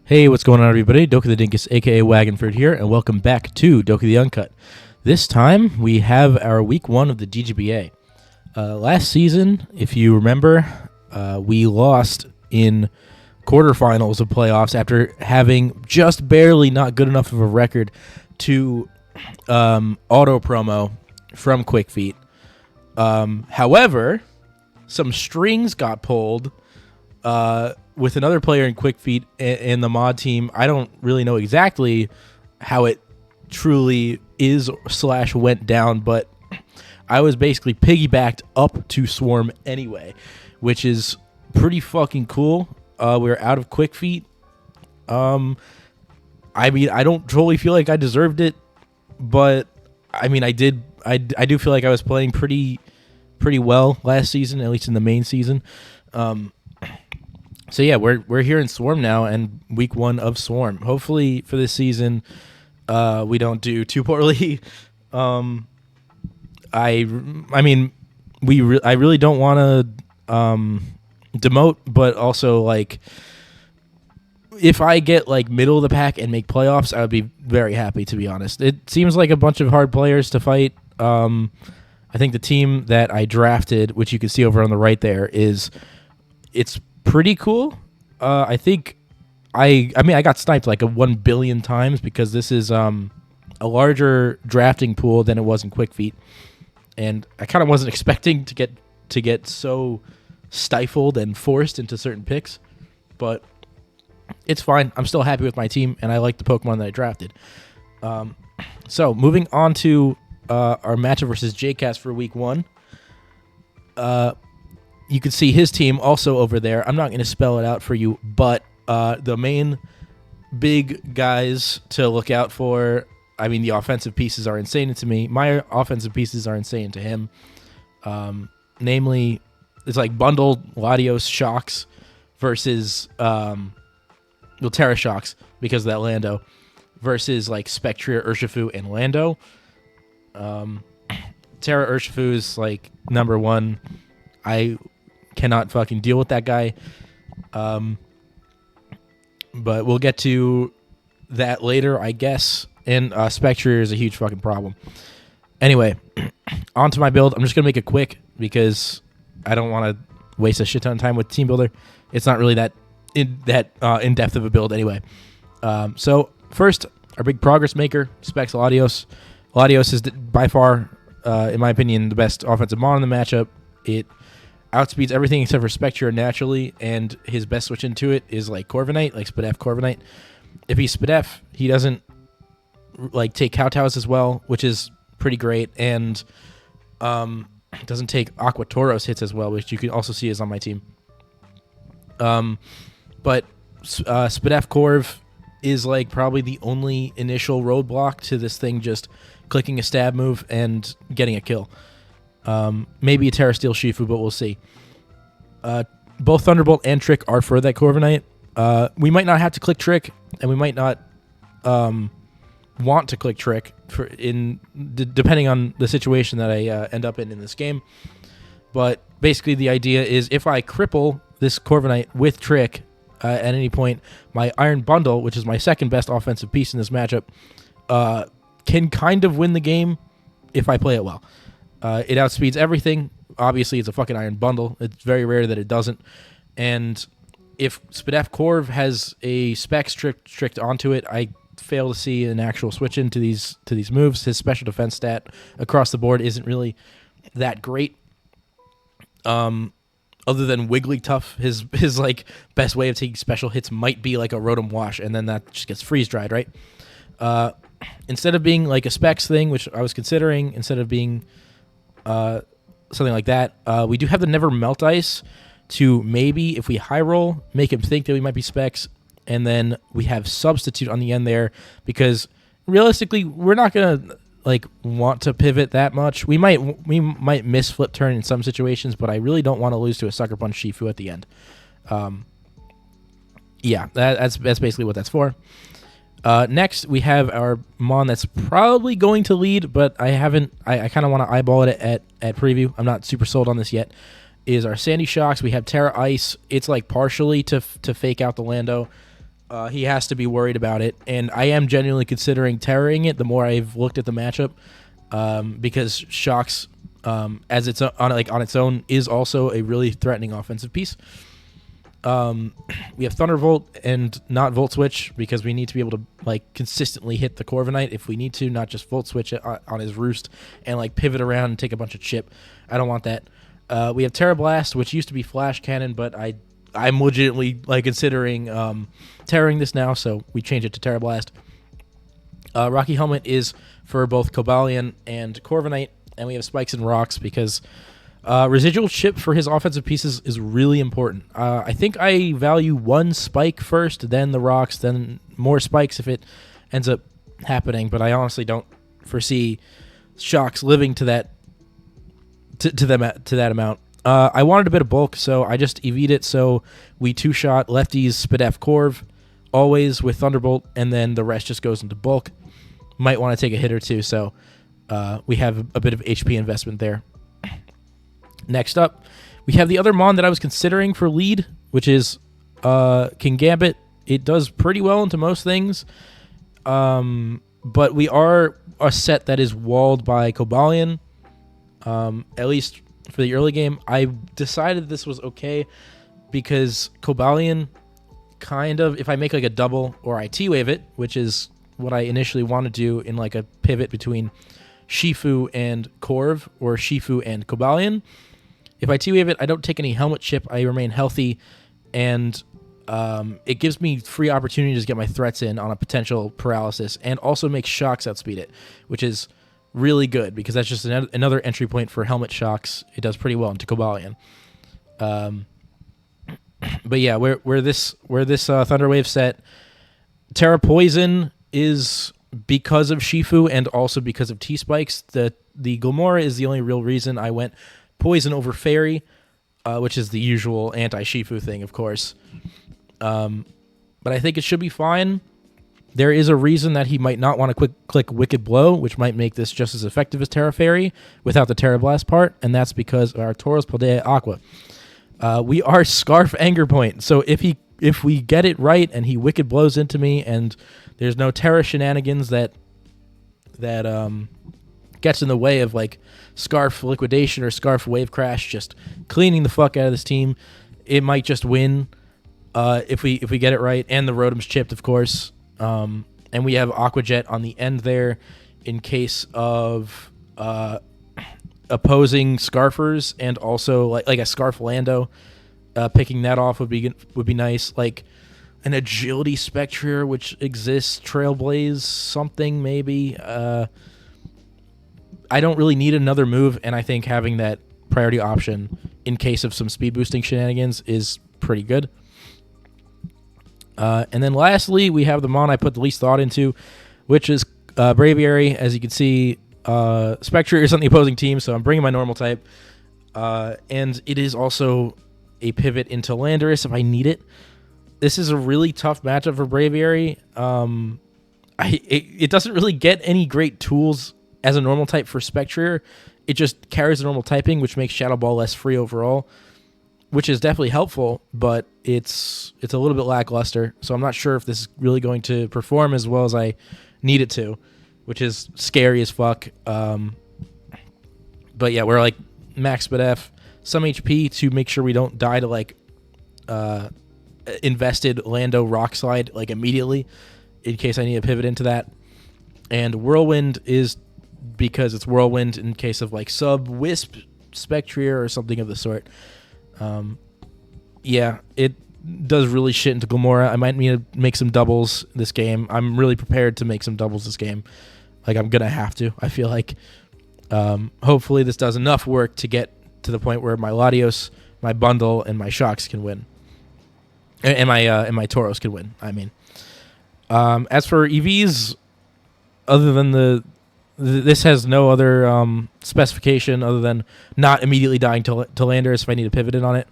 Hey, what's going on, everybody? Doka the Dinkus, a.k.a. Wagonford here, and welcome back to Doka the Uncut. This time, we have our Week 1 of the DGBA. Last season, if you remember, we lost in quarterfinals of playoffs after having just barely not good enough of a record to auto promo from Quick Feet. However, some strings got pulled with another player in Quick Feet and the mod team. I don't really know exactly how it truly is / went down, but I was basically piggybacked up to Swarm anyway, which is pretty fucking cool. We're out of Quick Feet. I mean, I don't totally feel like I deserved it, but I mean, I did. I do feel like I was playing pretty well last season, at least in the main season. So yeah, we're here in Swarm now, and Week 1 of Swarm. Hopefully for this season, we don't do too poorly. I mean, I really don't want to demote, but also like if I get like middle of the pack and make playoffs, I would be very happy, to be honest. It seems like a bunch of hard players to fight. I think the team that I drafted, which you can see over on the right there, it's pretty cool. I think I got sniped like 1 billion times because this is a larger drafting pool than it was in Quick Feet, and I kind of wasn't expecting to get so stifled and forced into certain picks, but it's fine. I'm still happy with my team, and I like the Pokemon that I drafted. So moving on to our matchup versus JCast for Week 1. You can see his team also over there. I'm not going to spell it out for you, but the main big guys to look out for, I mean, the offensive pieces are insane to me. My offensive pieces are insane to him. Namely, it's like bundled Latios Shocks versus Tera Shocks because of that Lando versus like Spectrier, Urshifu, and Lando. Tera Urshifu is like number one. I cannot fucking deal with that guy. But we'll get to that later, I guess. And Spectrier is a huge fucking problem. Anyway, on to my build. I'm just going to make it quick because I don't want to waste a shit ton of time with Team Builder. It's not really that in-depth of a build anyway. So first, our big progress maker, Specs Latios. Latios is by far, in my opinion, the best offensive mon in the matchup. It outspeeds everything except for Spectre naturally, and his best switch into it is like Corviknight, like Spidef Corviknight. If he's Spidef, he doesn't like take Kowtows as well, which is pretty great, and doesn't take Aqua Tauros hits as well, which you can also see is on my team. But Spidef Corv is like probably the only initial roadblock to this thing just clicking a stab move and getting a kill. Maybe a Terra Steel Shifu, but we'll see. Both Thunderbolt and Trick are for that Corviknight. We might not have to click Trick, and we might not want to click Trick depending on the situation that I end up in this game. But basically the idea is if I cripple this Corviknight with Trick at any point, my Iron Bundle, which is my second best offensive piece in this matchup, can kind of win the game if I play it well. It outspeeds everything. Obviously, it's a fucking Iron Bundle. It's very rare that it doesn't. And if Spidef Corv has a Specs tricked onto it, I fail to see an actual switch into these moves. His special defense stat across the board isn't really that great. Other than Wigglytuff, his like best way of taking special hits might be like a Rotom Wash, and then that just gets freeze dried, right? Instead of being like a Specs thing, which I was considering, instead of being something like that, we do have the Never Melt Ice to maybe, if we high roll, make him think that we might be Specs, and then we have Substitute on the end there, because realistically, we're not gonna like want to pivot that much. We might miss Flip Turn in some situations, but I really don't want to lose to a Sucker Punch Shifu at the end. Yeah, that's basically what that's for. Next, we have our Mon that's probably going to lead, but I kind of want to eyeball it at preview. I'm not super sold on this yet. Is our Sandy Shocks. We have Terra Ice. It's like partially to fake out the Lando. he has to be worried about it, and I am genuinely considering terroring it the more I've looked at the matchup, because Shocks, as it's on its own, is also a really threatening offensive piece. We have Thunderbolt and not Volt Switch because we need to be able to like consistently hit the Corviknight if we need to, not just Volt Switch it on his roost and like pivot around and take a bunch of chip. I don't want that. We have Terra Blast, which used to be Flash Cannon, but I'm legitimately like considering tearing this now, so we change it to Terra Blast. Rocky Helmet is for both Cobalion and Corviknight, and we have Spikes and Rocks because residual chip for his offensive pieces is really important. I think I value one Spike first, then the Rocks, then more Spikes if it ends up happening, but I honestly don't foresee Shocks living to that amount. I wanted a bit of bulk, so I just EV'd it, so we two-shot lefties Spadef Corv, always with Thunderbolt, and then the rest just goes into bulk. Might want to take a hit or two, so we have a bit of HP investment there. Next up, we have the other Mon that I was considering for lead, which is King Gambit. It does pretty well into most things, but we are a set that is walled by Cobalion, at least for the early game. I decided this was okay because Cobalion kind of, if I make like a double or I T-wave it, which is what I initially want to do in like a pivot between Shifu and Corv or Shifu and Cobalion, if I T-wave it, I don't take any helmet chip, I remain healthy, and it gives me free opportunity to get my threats in on a potential paralysis and also makes Shocks outspeed it, which is really good because that's just another entry point for helmet Shocks. It does pretty well into Cobalion. But yeah, where this Thunderwave set, Terra Poison is because of Shifu and also because of T-Spikes. The Gomora is the only real reason I went Poison over Fairy, which is the usual anti-Shifu thing, of course. But I think it should be fine. There is a reason that he might not want to click Wicked Blow, which might make this just as effective as Terra Fairy without the Terra Blast part, and that's because our Tauros Paldea Aqua. We are Scarf Anger Point, so if we get it right and he Wicked Blows into me and there's no Terra shenanigans that gets in the way of like Scarf Liquidation or Scarf Wave Crash just cleaning the fuck out of this team, it might just win if we get it right, and the Rotom's chipped, of course. And we have Aqua Jet on the end there in case of opposing Scarfers, and also like a Scarf Lando, picking that off would be nice. Like an Agility Spectrier, which exists, Trailblaze something maybe. I don't really need another move, and I think having that priority option in case of some speed boosting shenanigans is pretty good. And then lastly, we have the Mon I put the least thought into, which is Braviary. As you can see, Spectrier is on the opposing team, so I'm bringing my normal type. And it is also a pivot into Landorus if I need it. This is a really tough matchup for Braviary. It doesn't really get any great tools as a normal type for Spectrier. It just carries the normal typing, which makes Shadow Ball less free overall, which is definitely helpful, but it's a little bit lackluster. So I'm not sure if this is really going to perform as well as I need it to, which is scary as fuck. But yeah, we're like max Spadef, some HP to make sure we don't die to like invested Lando Rock Slide like immediately in case I need to pivot into that. And Whirlwind is because it's Whirlwind in case of like sub Wisp Spectrier or something of the sort. Yeah, it does really shit into Gomora. I might need to make some doubles this game. I'm really prepared to make some doubles this game. Like, I'm gonna have to. I feel like hopefully this does enough work to get to the point where my Latios, my Bundle, and my Shocks can win. And my Tauros can win, I mean. As for EVs, other than this has no other specification other than not immediately dying to Landorus if I need to pivot in on it.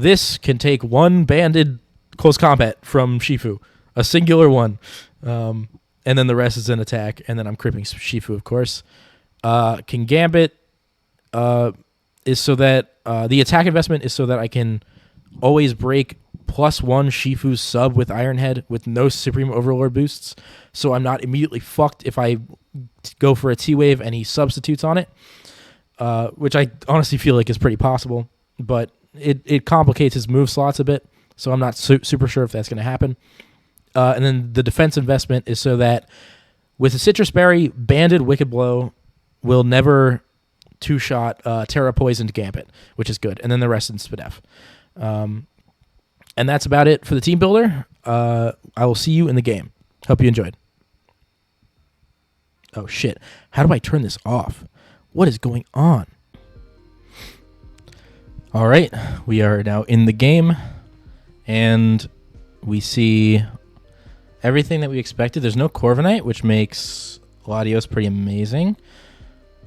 This can take one banded close combat from Shifu, a singular one, and then the rest is an attack, and then I'm cripping Shifu, of course. King Gambit is so that the attack investment is so that I can always break +1 Shifu sub with Iron Head with no Supreme Overlord boosts, so I'm not immediately fucked if I go for a T-Wave and he substitutes on it, which I honestly feel like is pretty possible, but it complicates his move slots a bit, so I'm not super sure if that's going to happen. And then the defense investment is so that with a Citrus Berry, Banded Wicked Blow will never two-shot Terra Poisoned Gambit, which is good, and then the rest in Spadef. And that's about it for the team builder. I will see you in the game. Hope you enjoyed. Oh, shit. How do I turn this off? What is going on? All right. We are now in the game, and we see everything that we expected. There's no Corviknight, which makes Latios pretty amazing.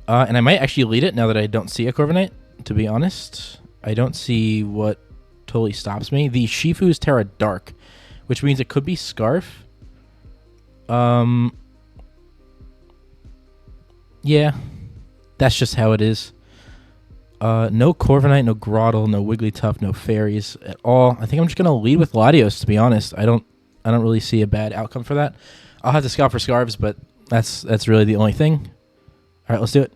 And I might actually lead it now that I don't see a Corviknight, to be honest. I don't see what totally stops me. The Shifu's Terra Dark, which means it could be Scarf. Yeah, that's just how it is. No Corviknight, no Groddle, no Wigglytuff, no Fairies at all. I think I'm just gonna lead with Latios, to be honest. I don't really see a bad outcome for that. I'll have to scout for Scarves, but that's really the only thing. All right, let's do it.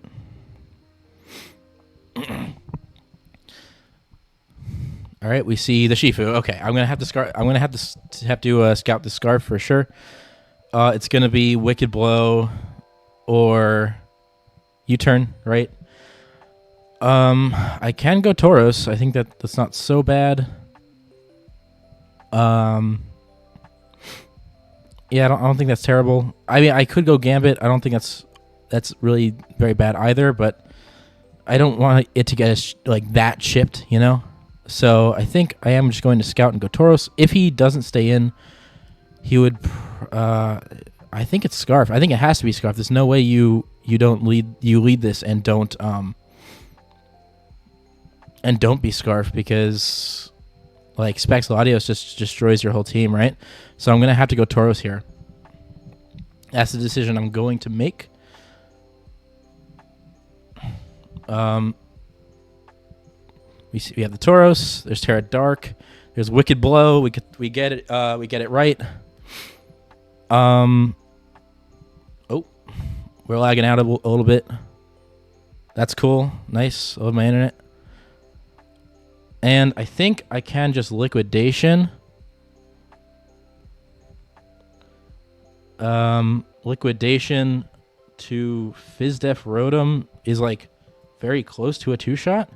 All right, we see the Shifu. Okay, I'm gonna have to scout the Scarf for sure. It's gonna be Wicked Blow or U-turn, right? I can go Tauros. I think that's not so bad. Yeah, I don't think that's terrible. I mean, I could go Gambit. I don't think that's really very bad either, but I don't want it to get like that chipped, you know? So I think I am just going to scout and go Tauros. If he doesn't stay in, he would... I think it's Scarf. I think it has to be Scarf. There's no way you lead this and don't be Scarf, because like Specs Latios just destroys your whole team, right? So I'm gonna have to go Tauros here. That's the decision I'm going to make. We have the Tauros. There's Terra Dark. There's Wicked Blow. We get it. We get it right. Oh, we're lagging out a little bit. That's cool. Nice. I love my internet. And I think I can just Liquidation. Liquidation to Fizdef Rotom is like very close to a two-shot.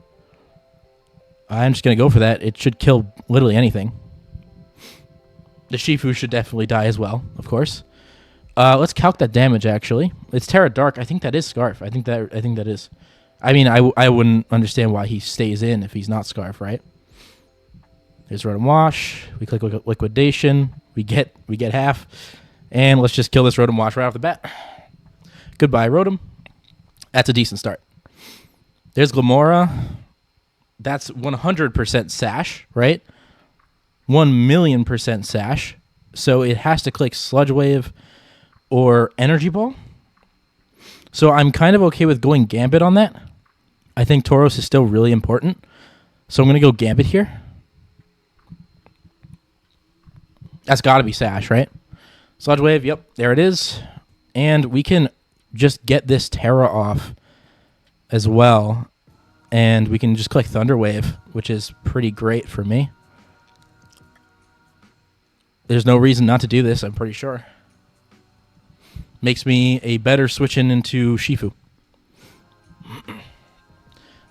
I'm just going to go for that. It should kill literally anything. The Shifu should definitely die as well, of course. Let's calc that damage, actually. It's Terra Dark. I think that is Scarf. I think that is. I mean, I wouldn't understand why he stays in if he's not Scarf, right? There's Rotom Wash. We click Liquidation. We get half. And let's just kill this Rotom Wash right off the bat. Goodbye, Rotom. That's a decent start. There's Glamora. That's 100% Sash, right? 1,000,000% Sash. So it has to click Sludge Wave or Energy Ball. So I'm kind of okay with going Gambit on that. I think Tauros is still really important. So I'm going to go Gambit here. That's got to be Sash, right? Sludge Wave, yep, there it is. And we can just get this Terra off as well. And we can just click Thunder Wave, which is pretty great for me. There's no reason not to do this, I'm pretty sure. Makes me a better switch-in into Shifu.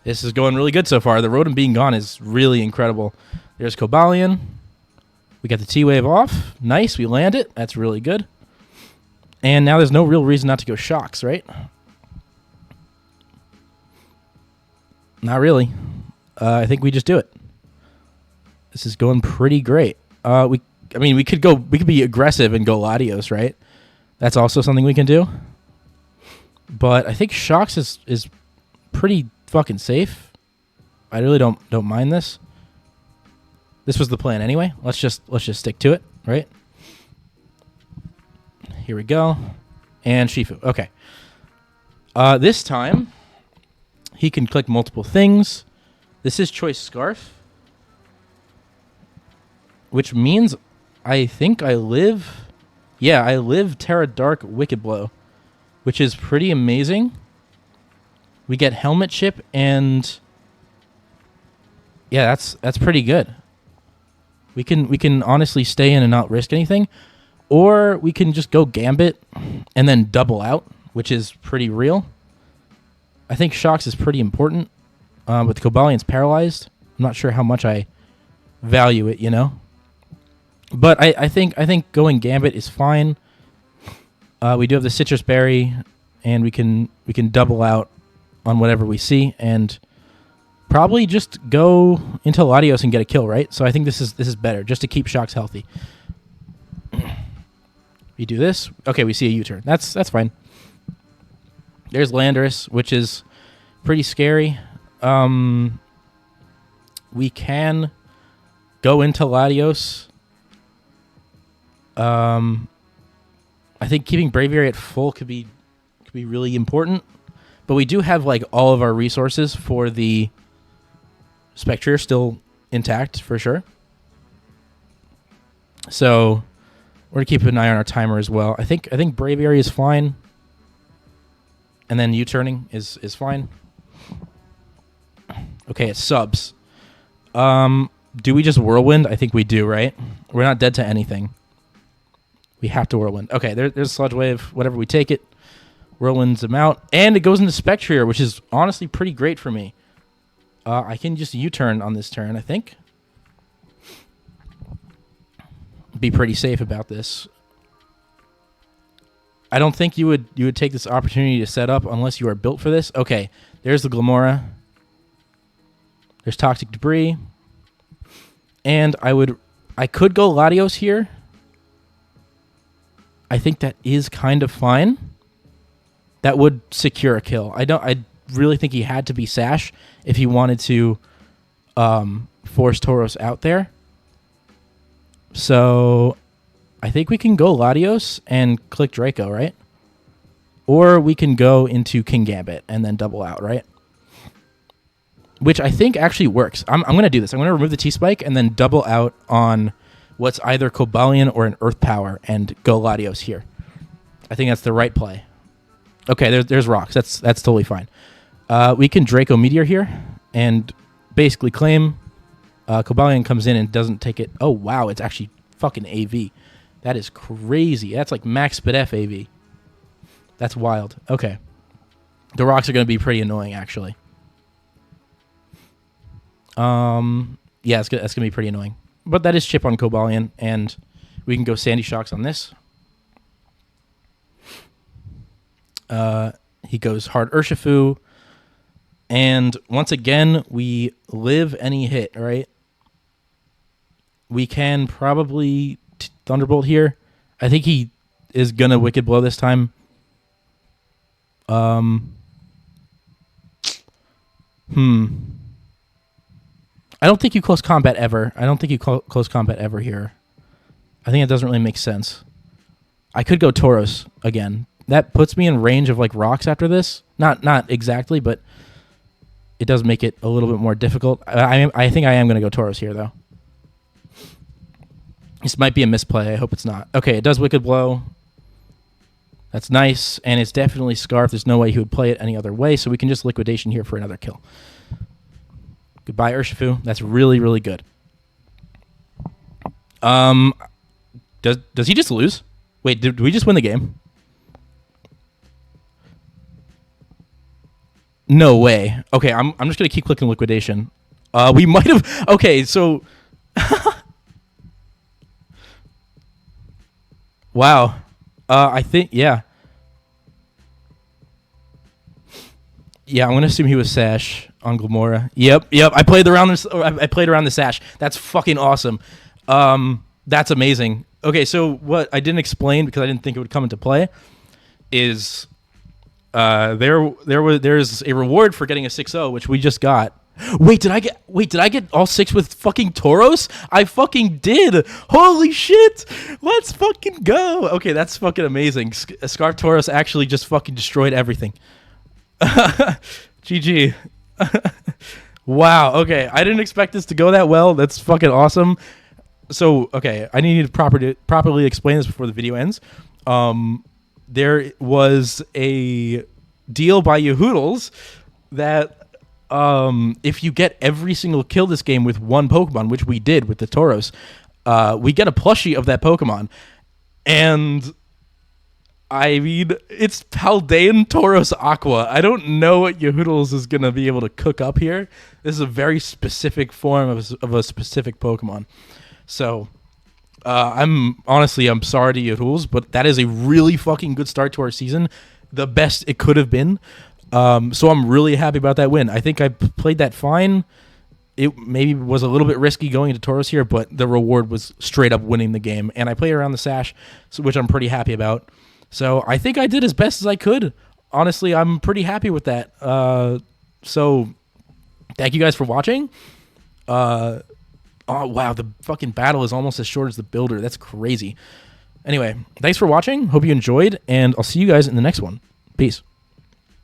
This is going really good so far. The Rotom being gone is really incredible. There's Cobalion. We got the T-Wave off. Nice, we land it. That's really good. And now there's no real reason not to go Shocks, right? Not really. I think we just do it. This is going pretty great. We could be aggressive and go Latios, right? That's also something we can do. But I think Shocks is pretty fucking safe. I really don't mind this. This was the plan anyway. Let's just stick to it, right? Here we go. And Shifu. Okay. This time he can click multiple things. This is Choice Scarf. which means I think I live... Yeah, I live Terra Dark Wicked Blow, which is pretty amazing. We get Helmet Chip, and... Yeah, that's pretty good. We can honestly stay in and not risk anything. Or we can just go Gambit and then double out, which is pretty real. I think Shocks is pretty important. With Cobalion's paralyzed, I'm not sure how much I value it, you know? But I think going Gambit is fine. We do have the Citrus Berry, and we can double out on whatever we see, and probably just go into Latios and get a kill, right? So I think this is better, just to keep Shocks healthy. We do this. Okay, we see a U-turn. That's fine. There's Landorus, which is pretty scary. We can go into Latios. I think keeping Braviary at full could be really important. But we do have like all of our resources for the Spectrier still intact for sure. So we're gonna keep an eye on our timer as well. I think Braviary is fine. And then U-turning is fine. Okay, it subs. Do we just Whirlwind? I think we do, right? We're not dead to anything. We have to Whirlwind. Okay, there's Sludge Wave. Whatever, we take it. Whirlwinds him out. And it goes into Spectrier, which is honestly pretty great for me. I can just U-turn on this turn, I think. Be pretty safe about this. I don't think you would take this opportunity to set up unless you are built for this. Okay, there's the Glamora. There's Toxic Debris. And I could go Latios here. I think that is kind of fine. That would secure a kill. I really think he had to be Sash if he wanted to force Tauros out there. So I think we can go Latios and click Draco, right? Or we can go into King Gambit and then double out, right? Which I think actually works. I'm going to do this. I'm going to remove the T-Spike and then double out on what's either Cobalion or an Earth Power and go Latios here. I think that's the right play. Okay, there's rocks. That's totally fine. We can Draco Meteor here and basically claim Cobalion comes in and doesn't take it. Oh, wow, it's actually fucking AV. That is crazy. That's like max speed F AV. That's wild. Okay. The rocks are going to be pretty annoying, actually. Yeah, that's going to be pretty annoying. But that is chip on Cobalion, and we can go Sandy Shocks on this. He goes hard Urshifu. And once again, we live any hit, right? We can probably Thunderbolt here. I think he is going to Wicked Blow this time. I don't think you close combat ever. I don't think you close combat ever here. I think it doesn't really make sense. I could go Tauros again. That puts me in range of like rocks after this. Not exactly, but it does make it a little bit more difficult. I think I am going to go Tauros here, though. This might be a misplay. I hope it's not. Okay, it does Wicked Blow. That's nice, and it's definitely Scarf. There's no way he would play it any other way, so we can just Liquidation here for another kill. Goodbye, Urshifu. That's really, really good. Does he just lose? Wait, did we just win the game? No way. Okay, I'm just gonna keep clicking Liquidation. We might have. Okay, so. Wow. I think yeah. Yeah, I'm gonna assume he was Sash on Glamora. Yep. I played around the Sash. That's fucking awesome. That's amazing. Okay, so what I didn't explain because I didn't think it would come into play is there's a reward for getting a 6-0, which we just got. Wait, did I get all 6 with fucking Tauros? I fucking did. Holy shit. Let's fucking go. Okay, that's fucking amazing. Scarf Tauros actually just fucking destroyed everything. GG. Wow, okay. I didn't expect this to go that well. That's fucking awesome. So okay, I need to properly explain this before the video ends. There was a deal by Yahoodles that if you get every single kill this game with one Pokemon, which we did with the Tauros, we get a plushie of that Pokemon. And I mean, it's Paldean Tauros Aqua. I don't know what Yahoodles is going to be able to cook up here. This is a very specific form of a specific Pokemon. So, I'm sorry to Yahoodles, but that is a really fucking good start to our season. The best it could have been. So I'm really happy about that win. I think I played that fine. It maybe was a little bit risky going into Tauros here, but the reward was straight up winning the game. And I played around the Sash, which I'm pretty happy about. So I think I did as best as I could. Honestly, I'm pretty happy with that. So thank you guys for watching. Oh, wow, the fucking battle is almost as short as the builder. That's crazy. Anyway, thanks for watching. Hope you enjoyed, and I'll see you guys in the next one. Peace.